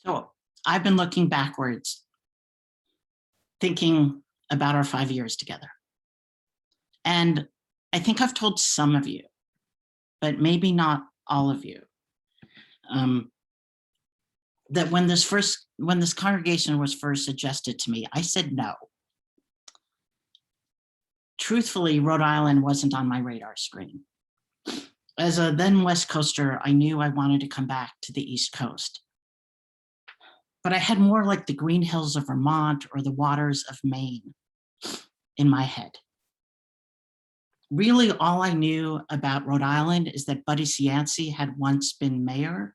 So I've been looking backwards, thinking about our 5 years together. And I think I've told some of you, but maybe not all of you, um, that when this congregation was first suggested to me, I said no. Truthfully, Rhode Island wasn't on my radar screen. As a then West Coaster, I knew I wanted to come back to the East Coast. But I had more like the green hills of Vermont or the waters of Maine in my head. Really, all I knew about Rhode Island is that Buddy Cianci had once been mayor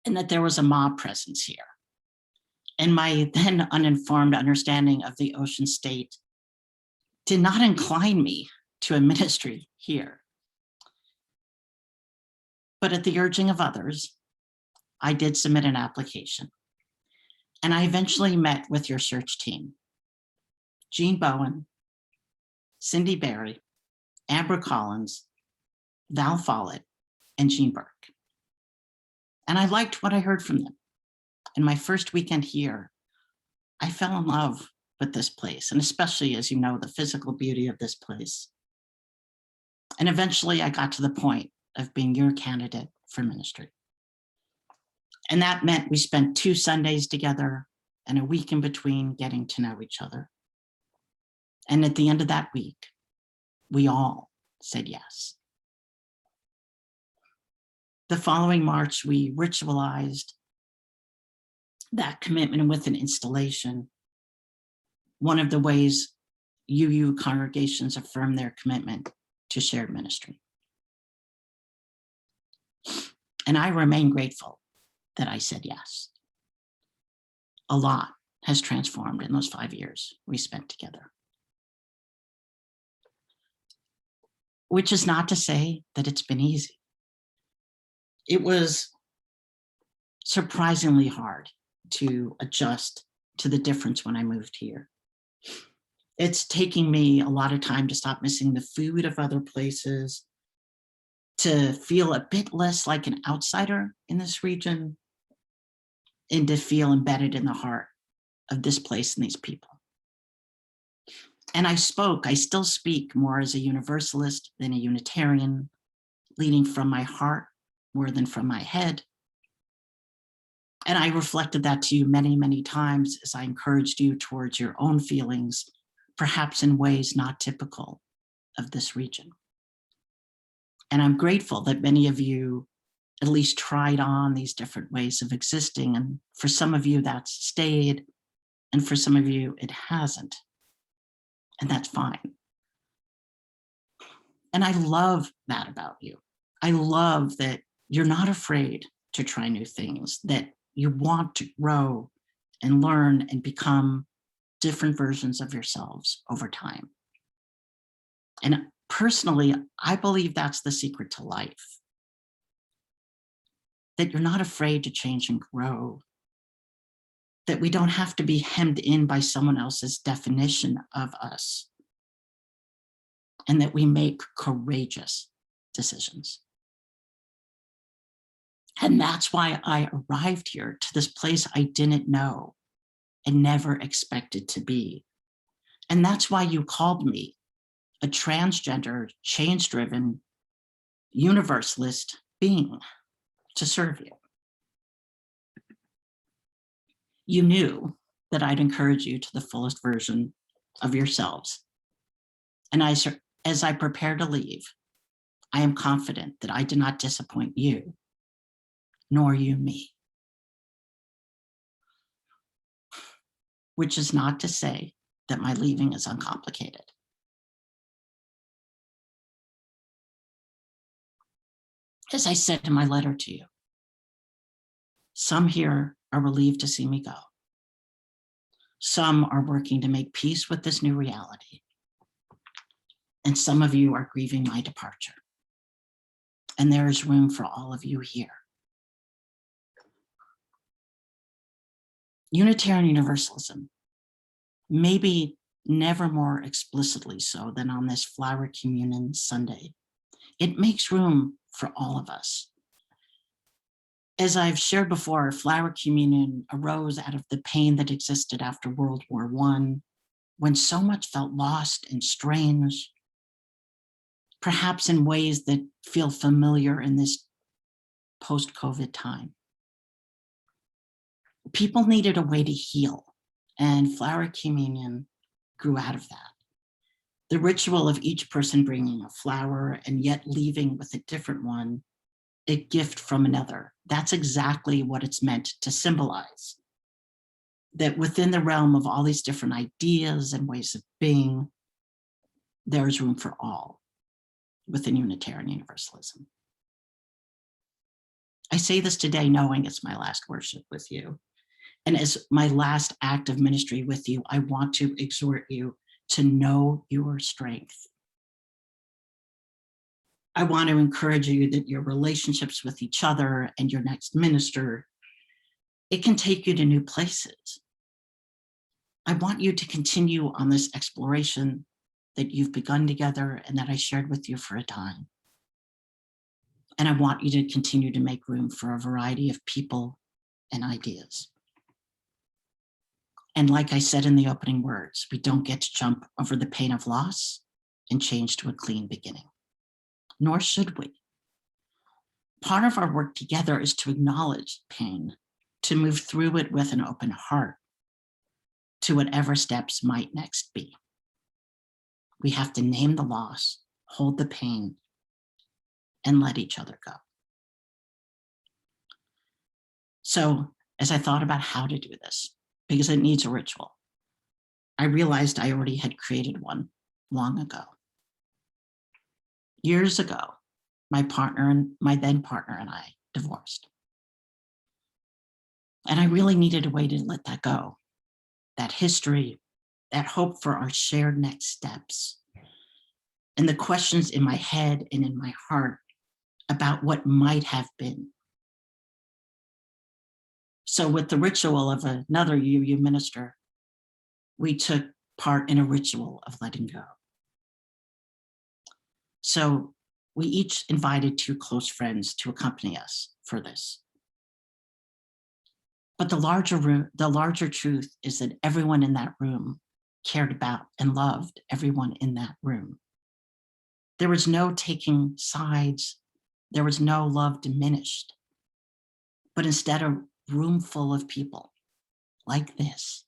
and that there was a mob presence here. And my then uninformed understanding of the ocean state did not incline me to a ministry here. But at the urging of others, I did submit an application. And I eventually met with your search team, Jean Bowen, Cindy Berry, Amber Collins, Val Follett, and Jean Burke. And I liked what I heard from them. In my first weekend here, I fell in love with this place, and especially, as you know, the physical beauty of this place. And eventually I got to the point of being your candidate for ministry. And that meant we spent 2 Sundays together and a week in between getting to know each other. And at the end of that week, we all said yes. The following March, we ritualized that commitment with an installation, one of the ways UU congregations affirm their commitment to shared ministry. And I remain grateful that I said yes. A lot has transformed in those 5 years we spent together. Which is not to say that it's been easy. It was surprisingly hard to adjust to the difference when I moved here. It's taking me a lot of time to stop missing the food of other places, to feel a bit less like an outsider in this region, and to feel embedded in the heart of this place and these people. And I still speak more as a universalist than a Unitarian, leading from my heart more than from my head. And I reflected that to you many, many times as I encouraged you towards your own feelings, perhaps in ways not typical of this region. And I'm grateful that many of you at least tried on these different ways of existing. And for some of you, that's stayed. And for some of you, it hasn't. And that's fine. And I love that about you. I love that you're not afraid to try new things, that you want to grow and learn and become different versions of yourselves over time. And personally, I believe that's the secret to life. That you're not afraid to change and grow. That we don't have to be hemmed in by someone else's definition of us. And that we make courageous decisions. And that's why I arrived here to this place I didn't know and never expected to be. And that's why you called me a transgender, change-driven, universalist being to serve you. You knew that I'd encourage you to the fullest version of yourselves. And as I prepare to leave, I am confident that I did not disappoint you, nor you me. Which is not to say that my leaving is uncomplicated. As I said in my letter to you, some here are relieved to see me go. Some are working to make peace with this new reality. And some of you are grieving my departure. And there is room for all of you here. Unitarian Universalism, maybe never more explicitly so than on this Flower Communion Sunday, it makes room for all of us. As I've shared before, flower communion arose out of the pain that existed after World War I, when so much felt lost and strange, perhaps in ways that feel familiar in this post-COVID time. People needed a way to heal, and flower communion grew out of that. The ritual of each person bringing a flower and yet leaving with a different one, a gift from another. That's exactly what it's meant to symbolize. That within the realm of all these different ideas and ways of being, there's room for all within Unitarian Universalism. I say this today knowing it's my last worship with you. And as my last act of ministry with you, I want to exhort you to know your strength. I want to encourage you that your relationships with each other and your next minister, it can take you to new places. I want you to continue on this exploration that you've begun together and that I shared with you for a time. And I want you to continue to make room for a variety of people and ideas. And like I said in the opening words, we don't get to jump over the pain of loss and change to a clean beginning, nor should we. Part of our work together is to acknowledge pain, to move through it with an open heart to whatever steps might next be. We have to name the loss, hold the pain, and let each other go. So as I thought about how to do this, because it needs a ritual, I realized I already had created one long ago. Years ago, my then partner and I divorced. And I really needed a way to let that go. That history, that hope for our shared next steps, and the questions in my head and in my heart about what might have been. So with the ritual of another UU minister, we took part in a ritual of letting go. So we each invited 2 close friends to accompany us for this. But the larger truth is that everyone in that room cared about and loved everyone in that room. There was no taking sides. There was no love diminished, but instead a room full of people like this,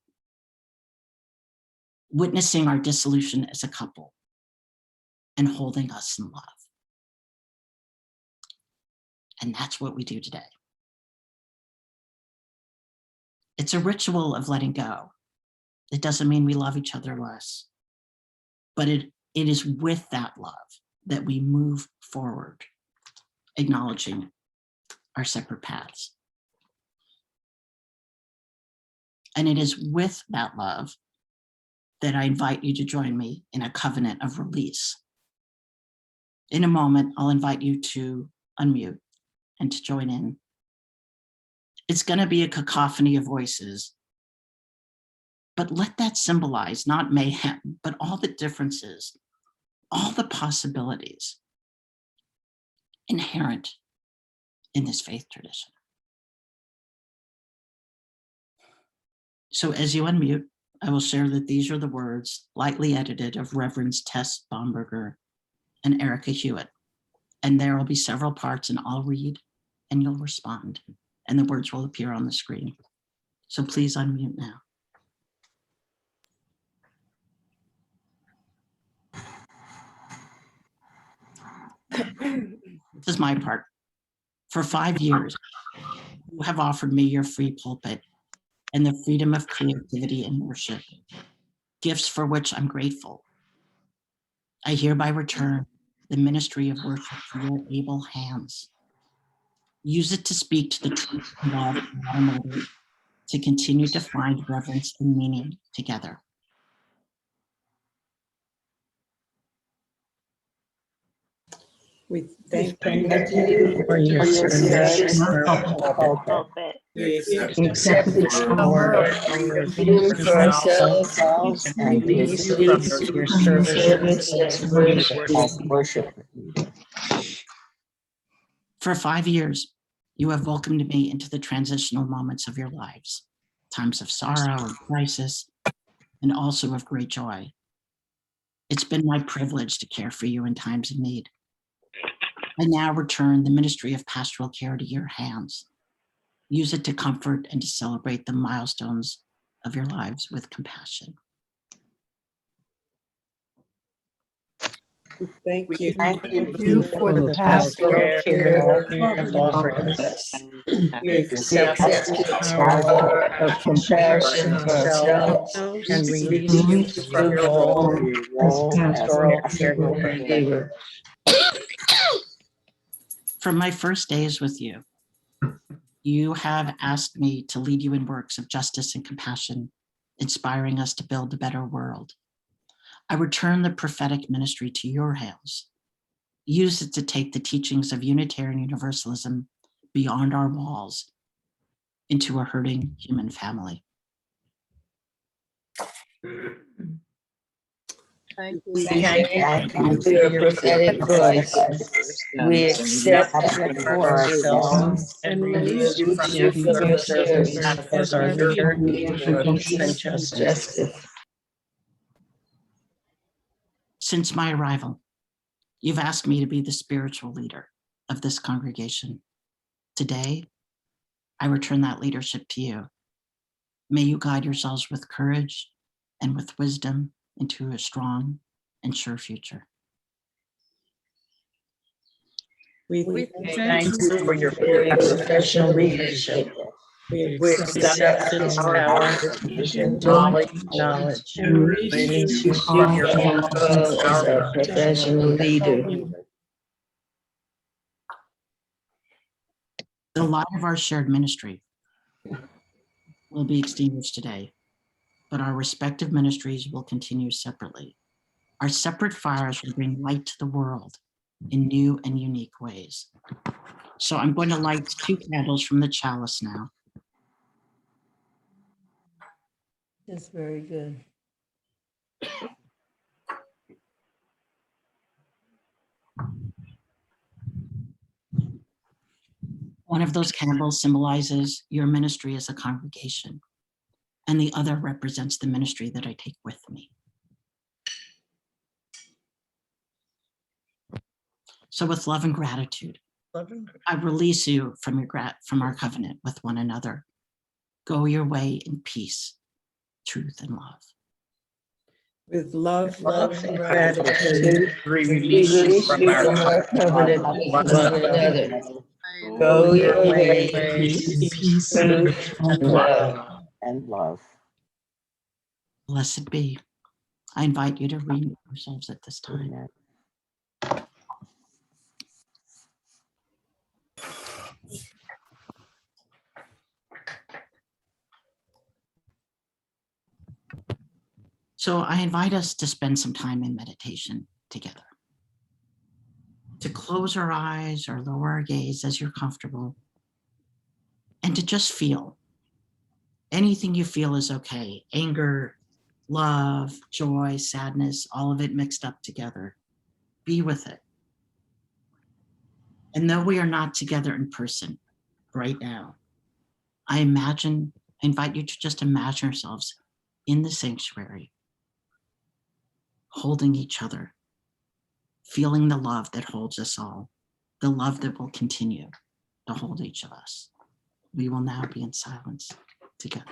witnessing our dissolution as a couple and holding us in love. And that's what we do today. It's a ritual of letting go. It doesn't mean we love each other less, but it is with that love that we move forward, acknowledging our separate paths. And it is with that love that I invite you to join me in a covenant of release. In a moment, I'll invite you to unmute and to join in. It's going to be a cacophony of voices, but let that symbolize not mayhem, but all the differences, all the possibilities inherent in this faith tradition. So as you unmute, I will share that these are the words, lightly edited, of Reverends Tess Bomberger and Erica Hewitt. And there will be several parts, and I'll read and you'll respond, and the words will appear on the screen. So please unmute now. This is my part. For 5 years, you have offered me your free pulpit and the freedom of creativity and worship, gifts for which I'm grateful. I hereby return the ministry of worship to your able hands. Use it to speak to the truth and love of one another, to continue to find reverence and meaning together. We thank you for your service in our pulpit. We accept this power from your gift for ourselves and release your service as worship. For 5 years, You have welcomed me into the transitional moments of your lives, times of sorrow and crisis, and also of great joy. It's been my privilege to care for you in times of need. I now return the ministry of pastoral care to your hands. Use it to comfort and to celebrate the milestones of your lives with compassion. Thank you. Thank you for the pastoral care you have offered us. We accept this power of compassion for ourselves and release your role as pastoral caregiver. From my first days with you, you have asked me to lead you in works of justice and compassion, inspiring us to build a better world. I return the prophetic ministry to your hands. Use it to take the teachings of Unitarian Universalism beyond our walls into a hurting human family. We thank you for your prophetic voice. We accept it for ourselves and release you from your service as our leader for peace and justice. Since my arrival, you've asked me to be the spiritual leader of this congregation. Today, I return that leadership to you. May you guide yourselves with courage and with wisdom into a strong and sure future. We thank you for your professional leadership. We accept this power and knowledge and release you from your role as our professional leader. The light of our shared ministry will be extinguished today, but our respective ministries will continue separately. Our separate fires will bring light to the world in new and unique ways. So I'm going to light 2 candles from the chalice now. That's very good. One of those candles symbolizes your ministry as a congregation, and the other represents the ministry that I take with me. So with love and gratitude, I release you from our covenant with one another. Go your way in peace, truth, and love. With love And gratitude, we release you from our covenant with one another. Go your way in peace, truth, and love. Blessed be. I invite you to renew yourselves at this time. So I invite us to spend some time in meditation together. To close our eyes or lower our gaze as you're comfortable, and to just feel. Anything you feel is okay. Anger, love, joy, sadness, all of it mixed up together. Be with it. And though we are not together in person right now, I invite you to just imagine yourselves in the sanctuary, holding each other, feeling the love that holds us all, the love that will continue to hold each of us. We will now be in silence together.